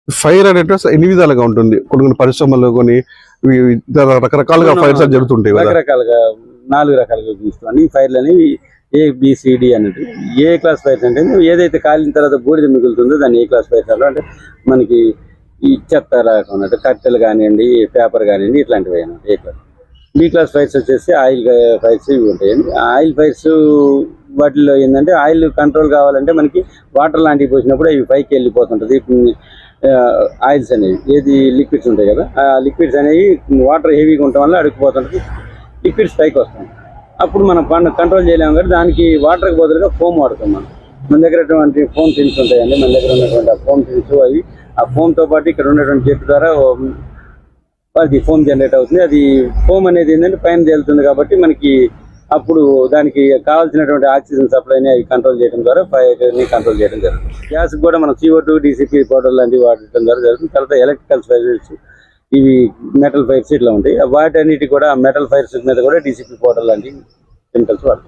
Fire అనేటువంటి ఎన్ని విధాలుగా ఉంటుంది? కొన్ని పరిశ్రమలు కొన్ని రకరకాలుగా ఫైర్స్ జరుగుతుంటాయి. రకరకాలుగా 4 రకాలుగా చూస్తాం. ఈ ఫైర్లు అనేవి ABCD అన్నట్టు. ఏ క్లాస్ ఫైర్స్ అంటే ఏదైతే కాలిన తర్వాత బూడిద మిగులుతుందో దాన్ని ఏ క్లాస్ ఫైర్స్ అంటే మనకి ఈ చెత్త రకం అంటే కట్టెలు కానివ్వండి, పేపర్ కానివ్వండి, ఇట్లాంటివి అన్నమాట ఏ క్లాస్. B క్లాస్ ఫైర్స్ వచ్చేసి ఆయిల్ ఫైర్స్ ఇవి ఉంటాయండి. ఆయిల్ ఫైర్స్ వాటిలో ఏంటంటే ఆయిల్ కంట్రోల్ కావాలంటే మనకి వాటర్ లాంటివి పోసినప్పుడు అవి పైకి వెళ్ళిపోతుంటుంది. ఆయిల్స్ అనేవి ఏది లిక్విడ్స్ ఉంటాయి కదా, ఆ లిక్విడ్స్ అనేవి వాటర్ హెవీగా ఉండటం వల్ల అడుగుపోతుంటుంది, లిక్విడ్స్ పైకి వస్తుంది. అప్పుడు మనం కంట్రోల్ చేయలేము కాబట్టి దానికి వాటర్కి బదులుగా ఫోమ్ వాడతాం. మన దగ్గర ఫోమ్ టిన్స్ ఉంటాయండి. మన దగ్గర ఉన్నటువంటి ఆ ఫోమ్ టిన్స్ అవి ఆ ఫోమ్తో పాటు ఇక్కడ ఉన్నటువంటి జెట్ ద్వారా అది ఫోమ్ జనరేట్ అవుతుంది. అది ఫోమ్ అనేది ఏంటంటే పైన తేలుతుంది కాబట్టి మనకి అప్పుడు దానికి కావాల్సినటువంటి ఆక్సిజన్ సప్లైని అవి కంట్రోల్ చేయడం ద్వారా ఫైర్ని కంట్రోల్ చేయడం జరుగుతుంది. గ్యాస్ కూడా మనం CO2 DCP పౌడర్ లాంటివి వాడటం ద్వారా జరుగుతుంది. తర్వాత ఎలక్ట్రికల్ ఫైర్స్, ఇవి మెటల్ ఫైర్స్ ఇట్లా ఉంటాయి. వాటి అన్నిటి కూడా మెటల్ ఫైర్స్ మీద కూడా DCP పౌడర్ లాంటి కెమికల్స్ వాడతాం.